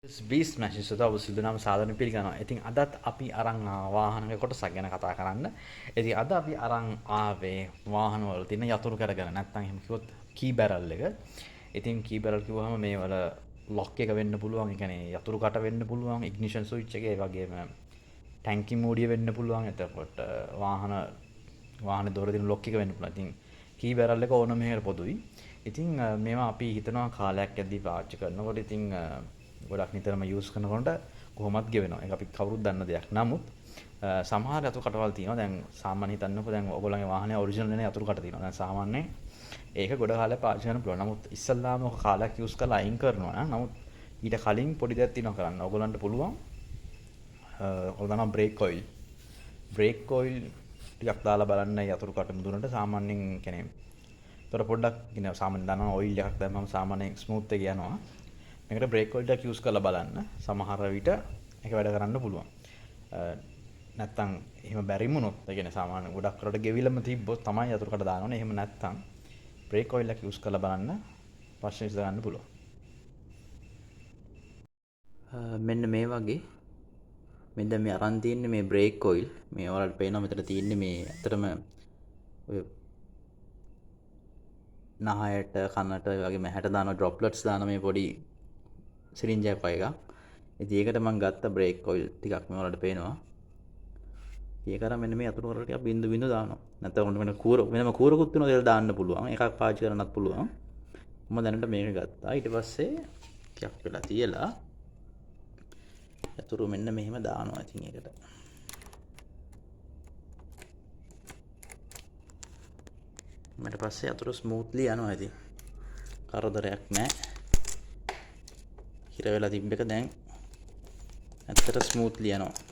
බීස් machine සුදව සිදුනම සාධන පිළිගනවා. ඉතින් අදත් අපි අරන් වාහනක කොටසක් ගැන කතා කරන්න. ඉතින් අද අපි අරන් ආවේ වාහන වල තියෙන යතුරු කරගෙන නැත්නම් එහෙම කිව්වොත් කී බැරල් එක. ඉතින් කී බැරල් කිව්වහම මේ වල ලොක් එක වෙන්න පුළුවන්. ඒ කියන්නේ යතුරු කට වෙන්න පුළුවන්. ඉග්නිෂන් ස්විච් එක ඒ වගේම ටැංකි මූඩිය වෙන්න පුළුවන්. එතකොට වාහනේ දොර දින ලොක් එක වෙන්න පුළුවන්. ඉතින් කී බැරල් එක ඕනම එකකට පොදුයි. ඉතින් මේවා අපි හිතනවා කාලයක් යද්දී පාවිච්චි කරනකොට ඉතින් ගොඩක් නිතරම යූස් කරනකොට කොහොමත් ගෙවෙනවා. ඒක අපි කවුරුත් දන්න දෙයක්. නමුත් සමහර යතුරු කටවල් තියෙනවා. දැන් සාමාන්‍ය හිතන්නකෝ දැන් ඔයගොල්ලන්ගේ වාහනේ ඔරිජිනල් නේ යතුරු කට තියෙනවා. දැන් සාමාන්‍යයෙන් ඒක ගොඩ කාලයක් පාවිච්චි කරන්න පුළුවන්. නමුත් ඉස්සල්ලාම ඔක කාලයක් යූස් කරලා අයින් කරනවා නම් නමුත් ඊට කලින් පොඩි දෙයක් තියෙනවා කරන්න. ඔයගොල්ලන්ට පුළුවන් ඔයගොල්ලන් බ්‍රේක් ඔයිල්. බ්‍රේක් ඔයිල් ටිකක් දාලා බලන්න යතුරු කට මුදුනට සාමාන්‍යයෙන් කියන්නේ තොර පොඩ්ඩක් කියන්නේ සාමාන්‍යයෙන් දානවා ඔයිල් එකක් දැම්මම සාමාන්‍යයෙන් ස්මූත් එක යනවා. මේකට බ්‍රේක් ඔයිල් එකක් යූස් කරලා බලන්න. සමහර විට ඒක වැඩ කරන්න පුළුවන්. නැත්තම් එහෙම බැරි වුණොත් ඒ කියන්නේ සාමාන්‍ය ගොඩක් කරට ගෙවිලම තිබ්බොත් තමයි යතුරුකට දාන්න ඕනේ. එහෙම නැත්තම් බ්‍රේක් ඔයිල් එකක් යූස් කරලා බලන්න ප්‍රශ්න විසඳ ගන්න පුළුවන්. මෙන්න මේ වගේ මෙන්න මේ අරන් තියෙන්නේ මේ බ්‍රේක් ඔයිල්. මේ ඔයාලට පේනවා මෙතන තියෙන්නේ මේ ඇත්තටම ඔය නහයට කනට වගේ මැහැට දාන ඩ්‍රොප්ලට්ස් දාන මේ පොඩි සිරින්ජ් එකක් වගේ එකක්. ඉතින් ඒකට මම ගත්ත බ්‍රේක් ඔයිල් ටිකක් මේ වලට පේනවා. ඒක අර මෙන්න මේ අතුරු වල ටිකක් බින්දු බින්දු දානවා. නැත්නම් වෙන වෙනම කූරකුත් වෙනවා ඒක දාන්න පුළුවන්. එකක් පාවිච්චි කරන්නත් පුළුවන්. මම දැනට මේක ගත්තා. ඊට පස්සේ ටිකක් වෙලා තියලා අතුරු මෙන්න මෙහෙම දානවා. ඉතින් ඒකට ඊට පස්සේ අතුරු ස්මූත්ලි යනවා. ඉතින් කරදරයක් නැහැ. හිර වෙලා තිබ්බ එක දැන් ඇත්තට ස්මූත්ලි යනවා.